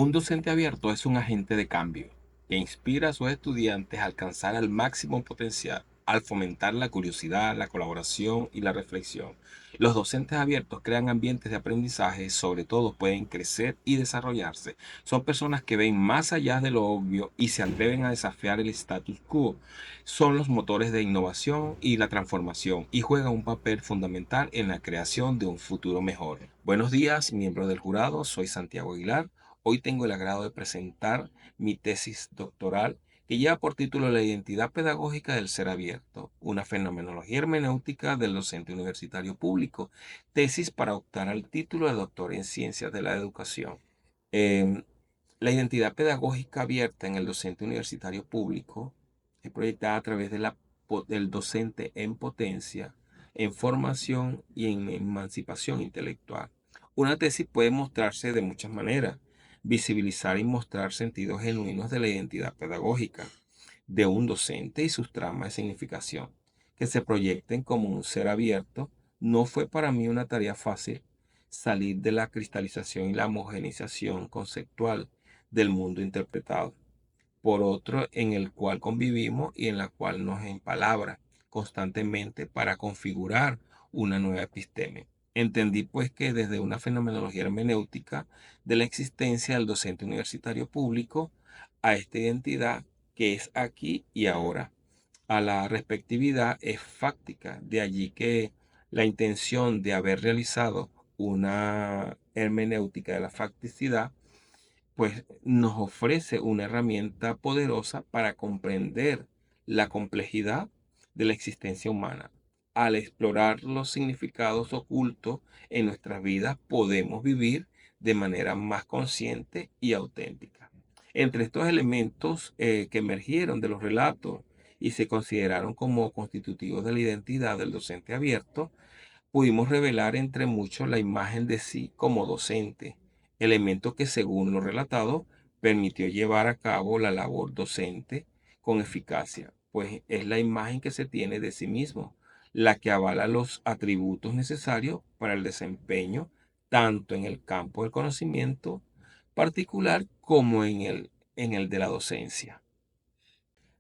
Un docente abierto es un agente de cambio que inspira a sus estudiantes a alcanzar el máximo potencial al fomentar la curiosidad, la colaboración y la reflexión. Los docentes abiertos crean ambientes de aprendizaje y sobre todo pueden crecer y desarrollarse. Son personas que ven más allá de lo obvio y se atreven a desafiar el status quo. Son los motores de innovación y la transformación y juegan un papel fundamental en la creación de un futuro mejor. Buenos días, miembros del jurado. Soy Santiago Aguilar. Hoy tengo el agrado de presentar mi tesis doctoral que lleva por título La identidad pedagógica del ser abierto, una fenomenología hermenéutica del docente universitario público, tesis para optar al título de doctor en ciencias de la educación. Eh, la identidad pedagógica abierta en el docente universitario público es proyectada a través del docente en potencia, en formación y en emancipación intelectual. Una tesis puede mostrarse de muchas maneras: visibilizar y mostrar sentidos genuinos de la identidad pedagógica de un docente y sus tramas de significación, que se proyecten como un ser abierto. No fue para mí una tarea fácil salir de la cristalización y la homogeneización conceptual del mundo interpretado por otro en el cual convivimos y en la cual nos empalabra constantemente para configurar una nueva episteme. Entendí pues que desde una fenomenología hermenéutica de la existencia del docente universitario público a esta identidad que es aquí y ahora, a la respectividad es fáctica. De allí que la intención de haber realizado una hermenéutica de la facticidad pues nos ofrece una herramienta poderosa para comprender la complejidad de la existencia humana. Al explorar los significados ocultos en nuestras vidas, podemos vivir de manera más consciente y auténtica. Entre estos elementos que emergieron de los relatos y se consideraron como constitutivos de la identidad del docente abierto, pudimos revelar entre muchos la imagen de sí como docente, elemento que según lo relatado permitió llevar a cabo la labor docente con eficacia, pues es la imagen que se tiene de sí mismo, la que avala los atributos necesarios para el desempeño tanto en el campo del conocimiento particular como en el de la docencia.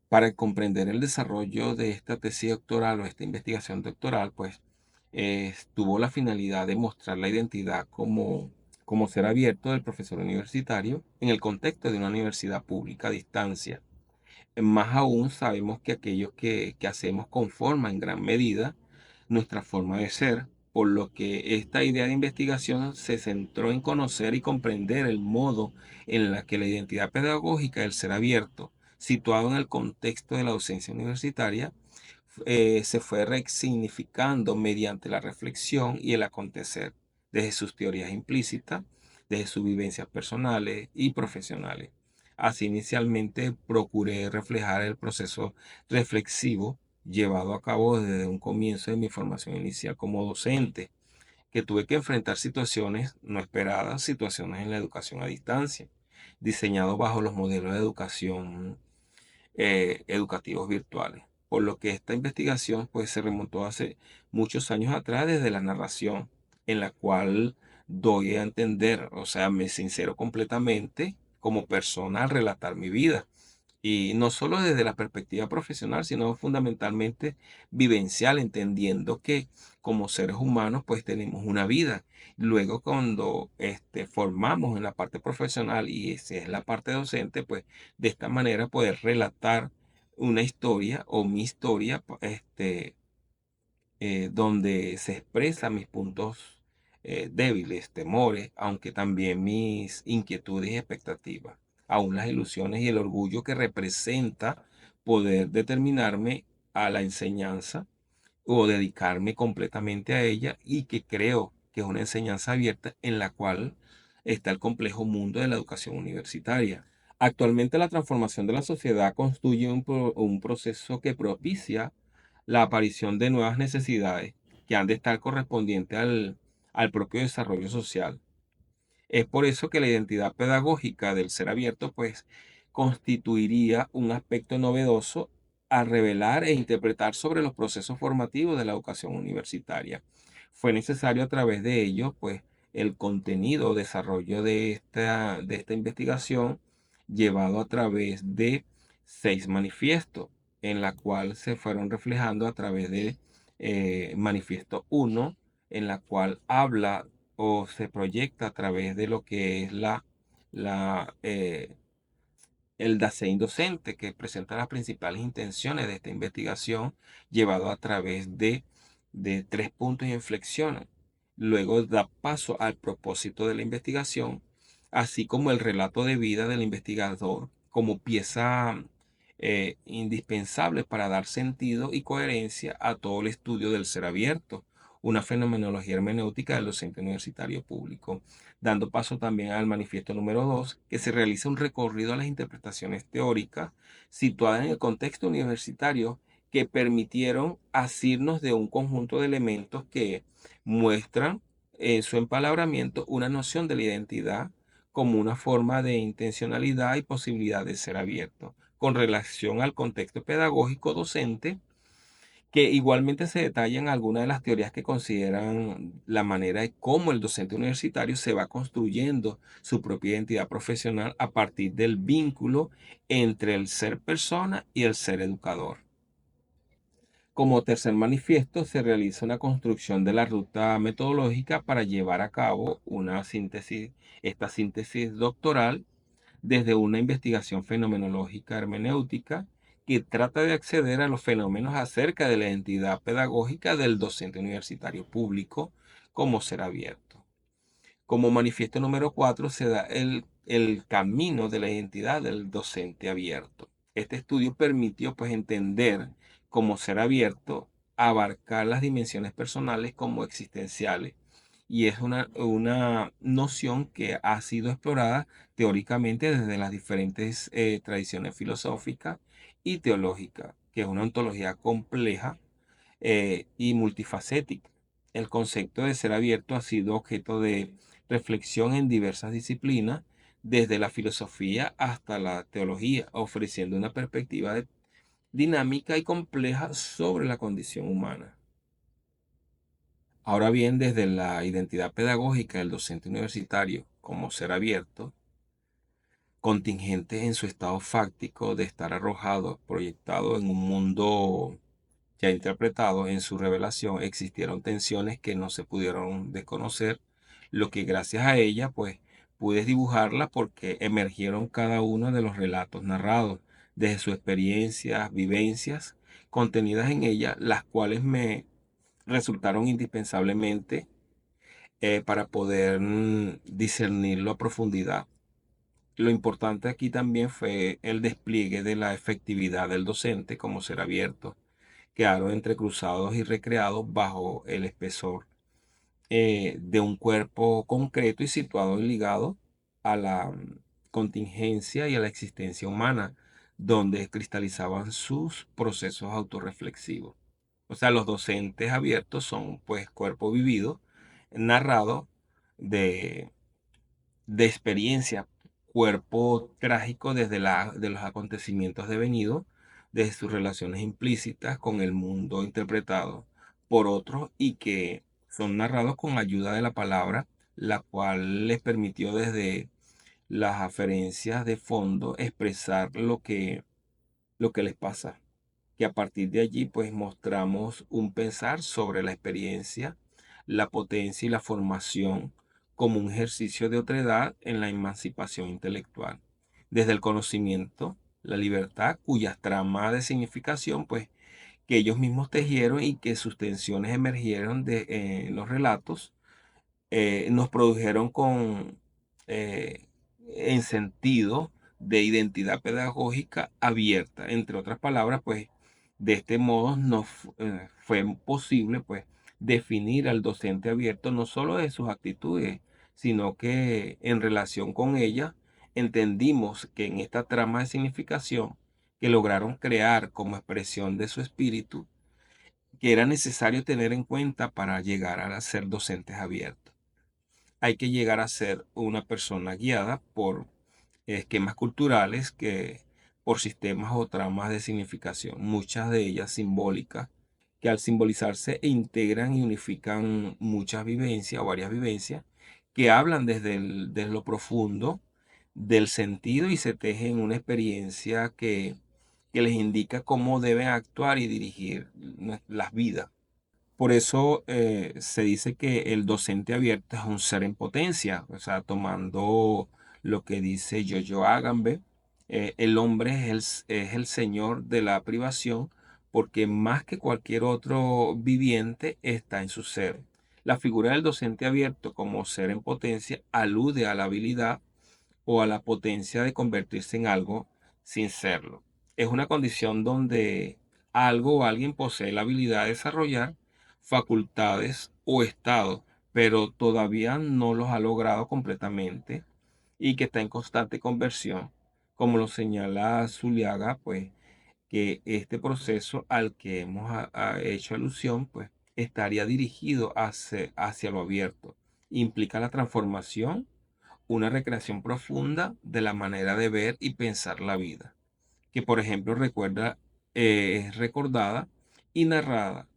Para comprender el desarrollo de esta tesis doctoral o esta investigación doctoral, pues tuvo la finalidad de mostrar la identidad como ser abierto del profesor universitario en el contexto de una universidad pública a distancia. Más aún sabemos que aquello que hacemos conforma en gran medida nuestra forma de ser, por lo que esta idea de investigación se centró en conocer y comprender el modo en la que la identidad pedagógica del ser abierto, situado en el contexto de la docencia universitaria, se fue resignificando mediante la reflexión y el acontecer, desde sus teorías implícitas, desde sus vivencias personales y profesionales. Así inicialmente procuré reflejar el proceso reflexivo llevado a cabo desde un comienzo de mi formación inicial como docente, que tuve que enfrentar situaciones no esperadas, situaciones en la educación a distancia, diseñado bajo los modelos de educación educativos virtuales. Por lo que esta investigación pues se remontó hace muchos años atrás desde la narración, en la cual doy a entender, o sea, me sincero completamente como persona al relatar mi vida. Y no solo desde la perspectiva profesional, sino fundamentalmente vivencial, entendiendo que como seres humanos pues tenemos una vida. Luego cuando formamos en la parte profesional y esa es la parte docente, pues de esta manera poder relatar una historia o mi historia, donde se expresan mis puntos débiles, temores, aunque también mis inquietudes y expectativas, aún las ilusiones y el orgullo que representa poder determinarme a la enseñanza o dedicarme completamente a ella, y que creo que es una enseñanza abierta en la cual está el complejo mundo de la educación universitaria. Actualmente la transformación de la sociedad constituye un proceso que propicia la aparición de nuevas necesidades que han de estar correspondientes al propio desarrollo social. Es por eso que la identidad pedagógica del ser abierto, pues, constituiría un aspecto novedoso a revelar e interpretar sobre los procesos formativos de la educación universitaria. Fue necesario a través de ello, pues, el contenido o desarrollo de esta investigación llevado a través de 6 manifiestos, en la cual se fueron reflejando a través de manifiesto uno, en la cual habla o se proyecta a través de lo que es la, el Dasein docente, que presenta las principales intenciones de esta investigación, llevado a través de 3 puntos de inflexión. Luego da paso al propósito de la investigación, así como el relato de vida del investigador como pieza indispensable para dar sentido y coherencia a todo el estudio del ser abierto, una fenomenología hermenéutica del docente universitario público, dando paso también al manifiesto número 2, que se realiza un recorrido a las interpretaciones teóricas situadas en el contexto universitario que permitieron asirnos de un conjunto de elementos que muestran en su empalabramiento una noción de la identidad como una forma de intencionalidad y posibilidad de ser abierto, con relación al contexto pedagógico docente, que igualmente se detallan algunas de las teorías que consideran la manera de cómo el docente universitario se va construyendo su propia identidad profesional a partir del vínculo entre el ser persona y el ser educador. Como tercer manifiesto, se realiza una construcción de la ruta metodológica para llevar a cabo esta síntesis doctoral desde una investigación fenomenológica hermenéutica que trata de acceder a los fenómenos acerca de la identidad pedagógica del docente universitario público como ser abierto. Como manifiesto número 4 se da el camino de la identidad del docente abierto. Este estudio permitió pues entender cómo ser abierto, abarcar las dimensiones personales como existenciales, y es una noción que ha sido explorada teóricamente desde las diferentes tradiciones filosóficas y teológicas, que es una ontología compleja y multifacética. El concepto de ser abierto ha sido objeto de reflexión en diversas disciplinas, desde la filosofía hasta la teología, ofreciendo una perspectiva dinámica y compleja sobre la condición humana. Ahora bien, desde la identidad pedagógica del docente universitario como ser abierto, contingente en su estado fáctico de estar arrojado, proyectado en un mundo ya interpretado, en su revelación existieron tensiones que no se pudieron desconocer, lo que gracias a ella pues pude dibujarla porque emergieron cada uno de los relatos narrados desde sus experiencias, vivencias contenidas en ella, las cuales me resultaron indispensablemente para poder discernirlo a profundidad. Lo importante aquí también fue el despliegue de la efectividad del docente como ser abierto, quedaron entrecruzados y recreados bajo el espesor de un cuerpo concreto y situado y ligado a la contingencia y a la existencia humana, donde cristalizaban sus procesos autorreflexivos. O sea, los docentes abiertos son pues cuerpo vivido, narrado de experiencia, cuerpo trágico de los acontecimientos devenidos, desde sus relaciones implícitas con el mundo interpretado por otros y que son narrados con ayuda de la palabra, la cual les permitió desde las aferencias de fondo expresar lo que les pasa, que a partir de allí pues mostramos un pensar sobre la experiencia, la potencia y la formación como un ejercicio de otredad en la emancipación intelectual. Desde el conocimiento, la libertad, cuyas tramas de significación pues que ellos mismos tejieron y que sus tensiones emergieron de los relatos, nos produjeron en sentido de identidad pedagógica abierta. Entre otras palabras, pues de este modo nos fue posible pues definir al docente abierto no solo de sus actitudes, sino que en relación con ella entendimos que en esta trama de significación que lograron crear como expresión de su espíritu, que era necesario tener en cuenta para llegar a ser docentes abiertos. Hay que llegar a ser una persona guiada por esquemas culturales que por sistemas o tramas de significación, muchas de ellas simbólicas, que al simbolizarse integran y unifican muchas vivencias o varias vivencias que hablan desde lo profundo del sentido y se tejen una experiencia que les indica cómo deben actuar y dirigir las vidas. Por eso se dice que el docente abierto es un ser en potencia, o sea, tomando lo que dice Jojo Agamben, el hombre es el señor de la privación porque más que cualquier otro viviente está en su ser. La figura del docente abierto como ser en potencia alude a la habilidad o a la potencia de convertirse en algo sin serlo. Es una condición donde algo o alguien posee la habilidad de desarrollar facultades o estados, pero todavía no los ha logrado completamente y que está en constante conversión, como lo señala Zuliaga, pues que este proceso al que hemos hecho alusión, pues estaría dirigido hacia lo abierto. Implica la transformación, una recreación profunda de la manera de ver y pensar la vida, que por ejemplo es recordada y narrada,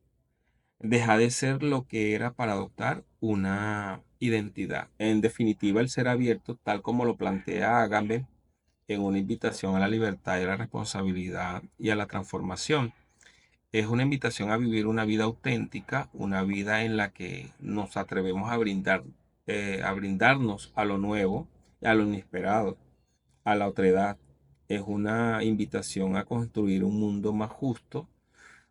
deja de ser lo que era para adoptar una identidad. En definitiva, el ser abierto, tal como lo plantea Agamben en una invitación a la libertad y a la responsabilidad y a la transformación, es una invitación a vivir una vida auténtica, una vida en la que nos atrevemos a brindarnos a lo nuevo, a lo inesperado, a la otredad. Es una invitación a construir un mundo más justo,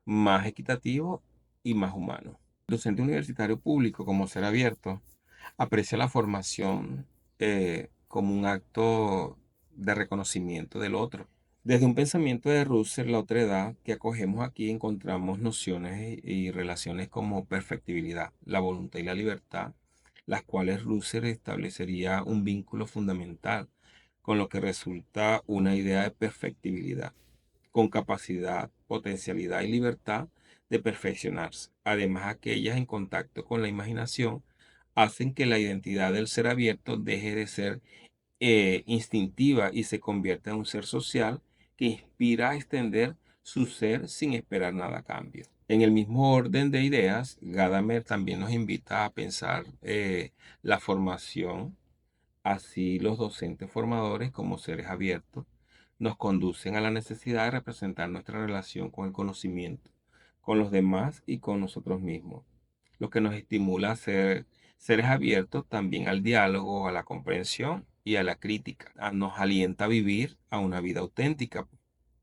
más equitativo y más humano. El docente universitario público, como ser abierto, aprecia la formación como un acto de reconocimiento del otro. Desde un pensamiento de Russell, la otredad que acogemos aquí, encontramos nociones y relaciones como perfectibilidad, la voluntad y la libertad, las cuales Russell establecería un vínculo fundamental, con lo que resulta una idea de perfectibilidad, con capacidad, potencialidad y libertad de perfeccionarse. Además, aquellas en contacto con la imaginación hacen que la identidad del ser abierto deje de ser instintiva y se convierta en un ser social que inspira a extender su ser sin esperar nada a cambio. En el mismo orden de ideas, Gadamer también nos invita a pensar la formación. Así los docentes formadores, como seres abiertos, nos conducen a la necesidad de representar nuestra relación con el conocimiento, con los demás y con nosotros mismos, lo que nos estimula a ser seres abiertos también al diálogo, a la comprensión y a la crítica. Nos alienta a vivir a una vida auténtica,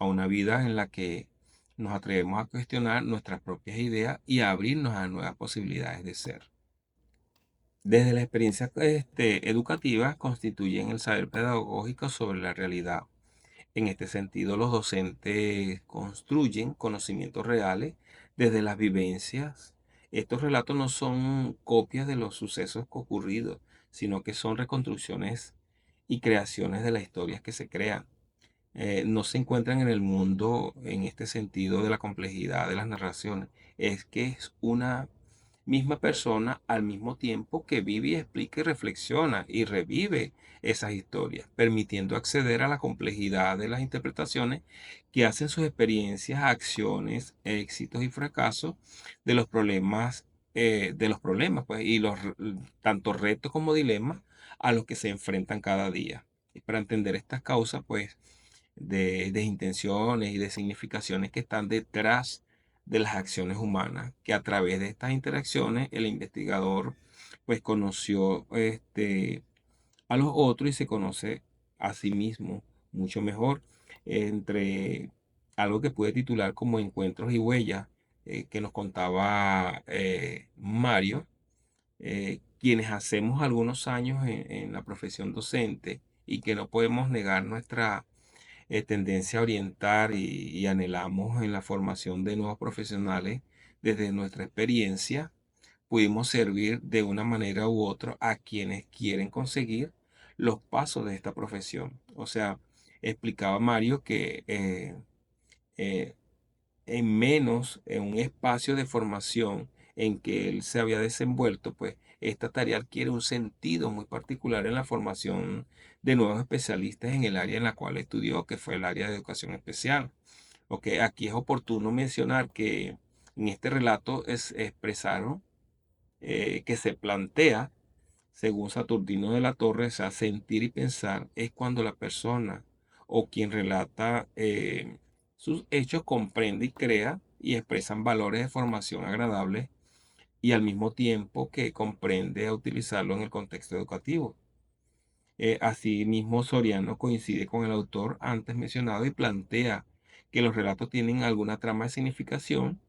a una vida en la que nos atrevemos a cuestionar nuestras propias ideas y a abrirnos a nuevas posibilidades de ser. Desde la experiencia educativa constituyen el saber pedagógico sobre la realidad. En este sentido, los docentes construyen conocimientos reales desde las vivencias. Estos relatos no son copias de los sucesos ocurridos, sino que son reconstrucciones y creaciones de las historias que se crean. No se encuentran en el mundo en este sentido de la complejidad de las narraciones. Es que es una misma persona al mismo tiempo que vive y explica y reflexiona y revive esas historias, permitiendo acceder a la complejidad de las interpretaciones que hacen sus experiencias, acciones, éxitos y fracasos de los problemas, pues, y tanto retos como dilemas a los que se enfrentan cada día. Y para entender estas causas, pues, de intenciones y de significaciones que están detrás de las acciones humanas, que a través de estas interacciones el investigador pues conoció a los otros y se conoce a sí mismo mucho mejor. Entre algo que puede titular como Encuentros y Huellas, que nos contaba Mario, quienes hacemos algunos años en la profesión docente y que no podemos negar nuestra tendencia a orientar y anhelamos en la formación de nuevos profesionales desde nuestra experiencia, pudimos servir de una manera u otra a quienes quieren conseguir los pasos de esta profesión. O sea, explicaba Mario que eh, en un espacio de formación en que él se había desenvuelto, pues esta tarea adquiere un sentido muy particular en la formación de nuevos especialistas en el área en la cual estudió, que fue el área de educación especial. Ok, aquí es oportuno mencionar que en este relato expresaron que Según Saturnino de la Torre, o sea, sentir y pensar es cuando la persona o quien relata sus hechos comprende y crea y expresan valores de formación agradables y al mismo tiempo que comprende a utilizarlo en el contexto educativo. Asimismo, Soriano coincide con el autor antes mencionado y plantea que los relatos tienen alguna trama de significación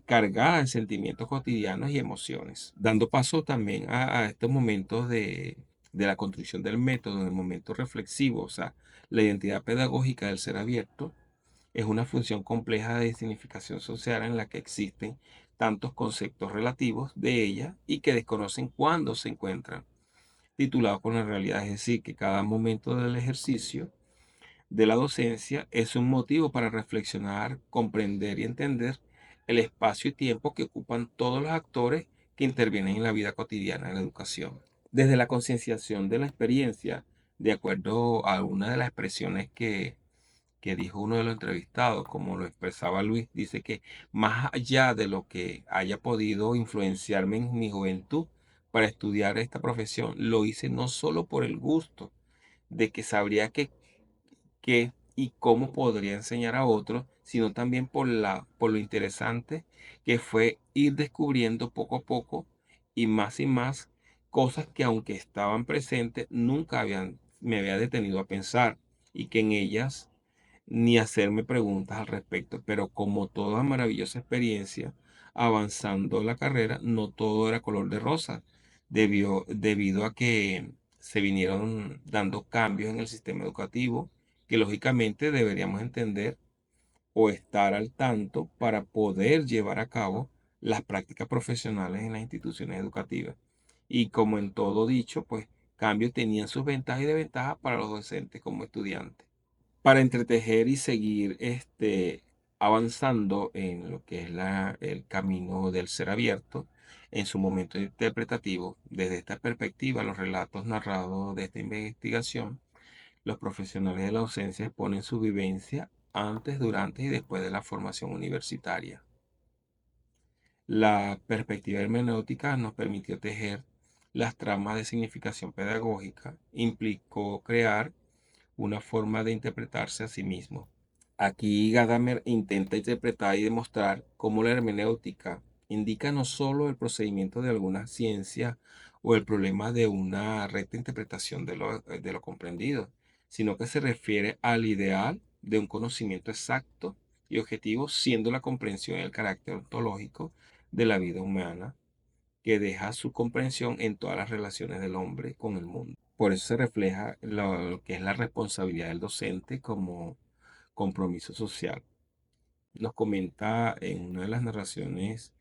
cargada en sentimientos cotidianos y emociones, dando paso también a estos momentos de la construcción del método, en el momento reflexivo, o sea, la identidad pedagógica del ser abierto es una función compleja de significación social en la que existen tantos conceptos relativos de ella y que desconocen cuándo se encuentran titulados con la realidad, es decir, que cada momento del ejercicio de la docencia es un motivo para reflexionar, comprender y entender el espacio y tiempo que ocupan todos los actores que intervienen en la vida cotidiana de la educación. Desde la concienciación de la experiencia, de acuerdo a una de las expresiones que dijo uno de los entrevistados, como lo expresaba Luis, dice que más allá de lo que haya podido influenciarme en mi juventud para estudiar esta profesión, lo hice no solo por el gusto de que sabría qué y cómo podría enseñar a otros, sino también por lo interesante que fue ir descubriendo poco a poco y más cosas que aunque estaban presentes, me había detenido a pensar y que en ellas ni hacerme preguntas al respecto, pero como toda maravillosa experiencia, avanzando la carrera, no todo era color de rosa, debido a que se vinieron dando cambios en el sistema educativo que lógicamente deberíamos entender o estar al tanto para poder llevar a cabo las prácticas profesionales en las instituciones educativas. Y como en todo dicho, pues cambios tenían sus ventajas y desventajas para los docentes como estudiantes. Para entretejer y seguir avanzando en lo que es el camino del ser abierto, en su momento interpretativo, desde esta perspectiva, los relatos narrados de esta investigación, los profesionales de la docencia exponen su vivencia antes, durante y después de la formación universitaria. La perspectiva hermenéutica nos permitió tejer las tramas de significación pedagógica, implicó crear una forma de interpretarse a sí mismo. Aquí Gadamer intenta interpretar y demostrar cómo la hermenéutica indica no solo el procedimiento de alguna ciencia o el problema de una recta interpretación de lo comprendido, sino que se refiere al ideal de un conocimiento exacto y objetivo, siendo la comprensión el carácter ontológico de la vida humana, que deja su comprensión en todas las relaciones del hombre con el mundo. Por eso se refleja lo que es la responsabilidad del docente como compromiso social. Nos comenta en una de las narraciones,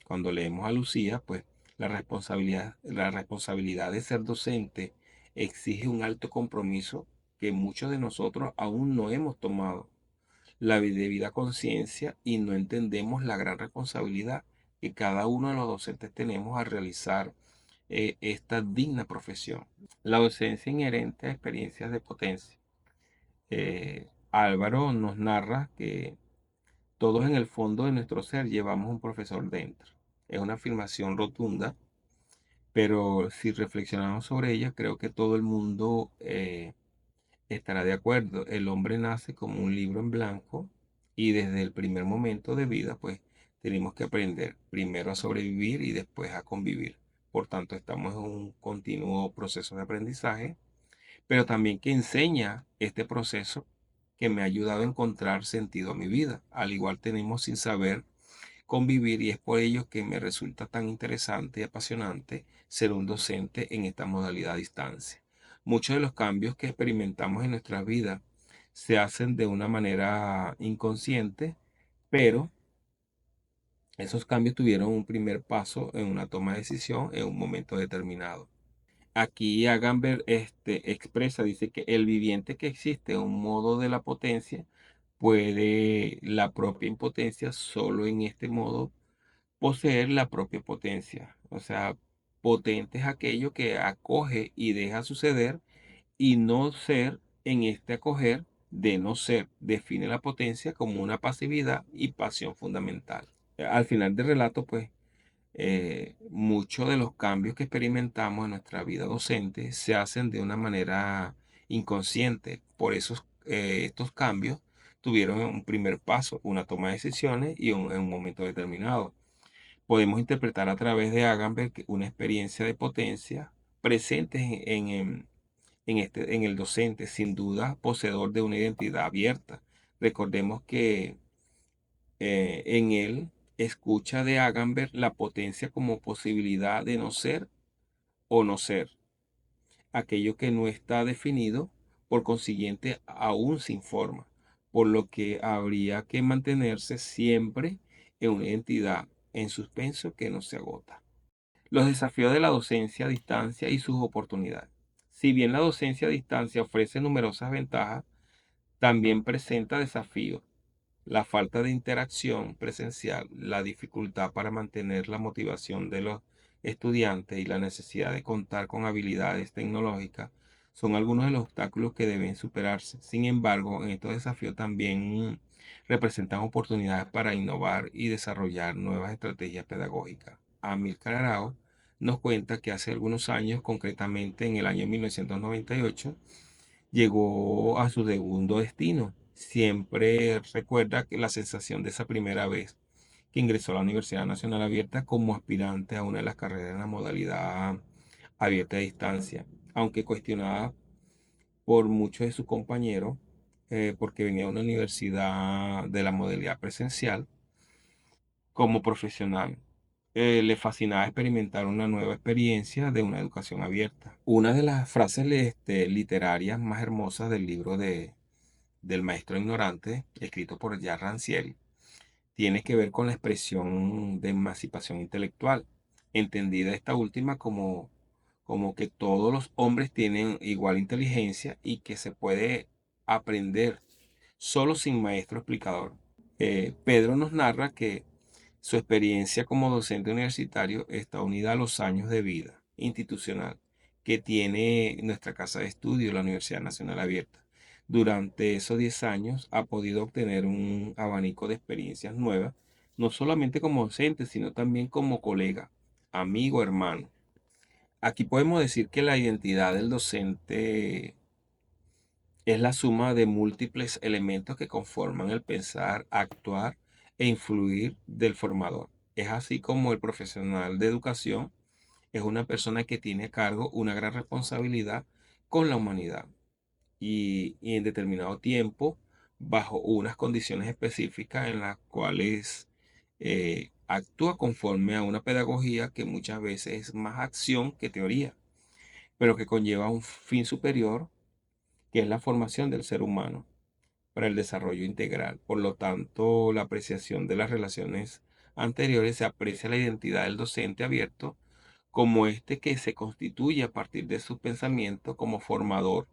cuando leemos a Lucía, pues la responsabilidad de ser docente exige un alto compromiso que muchos de nosotros aún no hemos tomado la debida conciencia y no entendemos la gran responsabilidad que cada uno de los docentes tenemos al realizar esta digna profesión. La docencia inherente a experiencias de potencia. Álvaro nos narra que todos en el fondo de nuestro ser llevamos un profesor dentro. Es una afirmación rotunda, pero si reflexionamos sobre ella, creo que todo el mundo estará de acuerdo. El hombre nace como un libro en blanco y desde el primer momento de vida, pues tenemos que aprender primero a sobrevivir y después a convivir. Por tanto, estamos en un continuo proceso de aprendizaje, pero también que enseña este proceso que me ha ayudado a encontrar sentido a mi vida. Al igual tenemos sin saber convivir y es por ello que me resulta tan interesante y apasionante ser un docente en esta modalidad a distancia. Muchos de los cambios que experimentamos en nuestra vida se hacen de una manera inconsciente, pero esos cambios tuvieron un primer paso en una toma de decisión en un momento determinado. Aquí Agamben expresa, dice que el viviente que existe, un modo de la potencia, puede la propia impotencia solo en este modo poseer la propia potencia. O sea, potente es aquello que acoge y deja suceder y no ser en este acoger de no ser. Define la potencia como una pasividad y pasión fundamental. Al final del relato, pues, Muchos de los cambios que experimentamos en nuestra vida docente se hacen de una manera inconsciente. Por eso estos cambios tuvieron un primer paso, una toma de decisiones y en un momento determinado. Podemos interpretar a través de Agamben una experiencia de potencia presente en el docente, sin duda poseedor de una identidad abierta. Recordemos que en él escucha de Agamben la potencia como posibilidad de no ser o no ser, aquello que no está definido, por consiguiente aún sin forma, por lo que habría que mantenerse siempre en una identidad en suspenso que no se agota. Los desafíos de la docencia a distancia y sus oportunidades. Si bien la docencia a distancia ofrece numerosas ventajas, también presenta desafíos. La falta de interacción presencial, la dificultad para mantener la motivación de los estudiantes y la necesidad de contar con habilidades tecnológicas son algunos de los obstáculos que deben superarse. Sin embargo, en estos desafíos también representan oportunidades para innovar y desarrollar nuevas estrategias pedagógicas. Amílcar Arao nos cuenta que hace algunos años, concretamente en el año 1998, llegó a su segundo destino. Siempre recuerda que la sensación de esa primera vez que ingresó a la Universidad Nacional Abierta como aspirante a una de las carreras en la modalidad abierta a distancia, aunque cuestionada por muchos de sus compañeros, porque venía de una universidad de la modalidad presencial. Como profesional, le fascinaba experimentar una nueva experiencia de una educación abierta. Una de las frases literarias más hermosas del libro del maestro ignorante, escrito por Jean Rancière, tiene que ver con la expresión de emancipación intelectual, entendida esta última como que todos los hombres tienen igual inteligencia y que se puede aprender solo sin maestro explicador. Pedro nos narra que su experiencia como docente universitario está unida a los años de vida institucional que tiene nuestra casa de estudio, la Universidad Nacional Abierta. Durante esos 10 años ha podido obtener un abanico de experiencias nuevas, no solamente como docente, sino también como colega, amigo, hermano. Aquí podemos decir que la identidad del docente es la suma de múltiples elementos que conforman el pensar, actuar e influir del formador. Es así como el profesional de educación es una persona que tiene a cargo una gran responsabilidad con la humanidad y en determinado tiempo, bajo unas condiciones específicas en las cuales actúa conforme a una pedagogía que muchas veces es más acción que teoría, pero que conlleva un fin superior, que es la formación del ser humano para el desarrollo integral. Por lo tanto, la apreciación de las relaciones anteriores se aprecia la identidad del docente abierto como este que se constituye a partir de su pensamiento como formador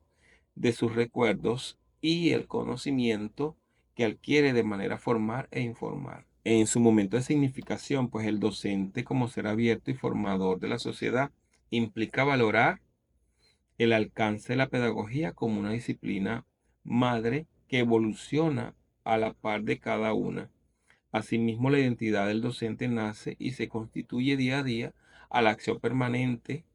de sus recuerdos y el conocimiento que adquiere de manera formal e informal. En su momento de significación, pues el docente como ser abierto y formador de la sociedad implica valorar el alcance de la pedagogía como una disciplina madre que evoluciona a la par de cada una. Asimismo, la identidad del docente nace y se constituye día a día a la acción permanente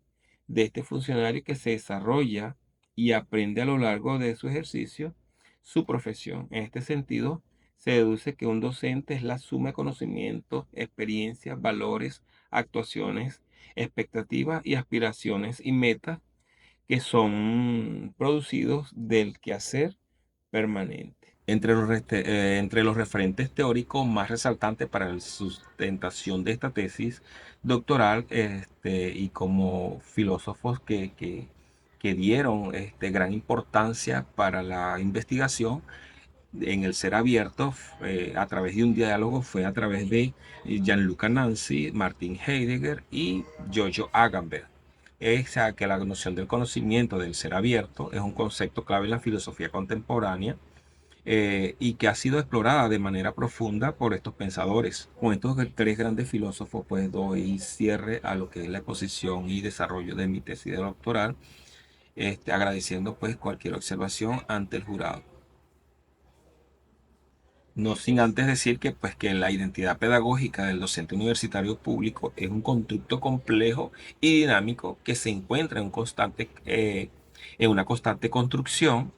de este funcionario que se desarrolla y aprende a lo largo de su ejercicio su profesión. En este sentido, se deduce que un docente es la suma de conocimientos, experiencias, valores, actuaciones, expectativas y aspiraciones y metas que son producidos del quehacer permanente. Entre los referentes teóricos más resaltantes para la sustentación de esta tesis doctoral y como filósofos que dieron gran importancia para la investigación en el ser abierto a través de un diálogo fue a través de Gianluca Nancy, Martin Heidegger y Giorgio Agamben. Es que la noción del conocimiento del ser abierto es un concepto clave en la filosofía contemporánea y que ha sido explorada de manera profunda por estos pensadores. Con estos tres grandes filósofos, pues doy cierre a lo que es la exposición y desarrollo de mi tesis de doctoral, agradeciendo pues cualquier observación ante el jurado. No sin antes decir que, pues, que la identidad pedagógica del docente universitario público es un constructo complejo y dinámico que se encuentra en una constante construcción.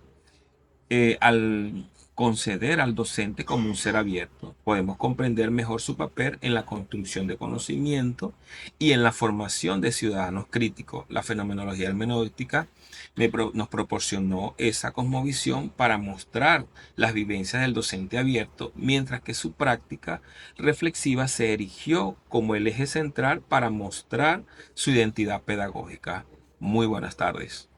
Al conceder al docente como un ser abierto, podemos comprender mejor su papel en la construcción de conocimiento y en la formación de ciudadanos críticos. La fenomenología hermenéutica nos proporcionó esa cosmovisión para mostrar las vivencias del docente abierto, mientras que su práctica reflexiva se erigió como el eje central para mostrar su identidad pedagógica. Muy buenas tardes.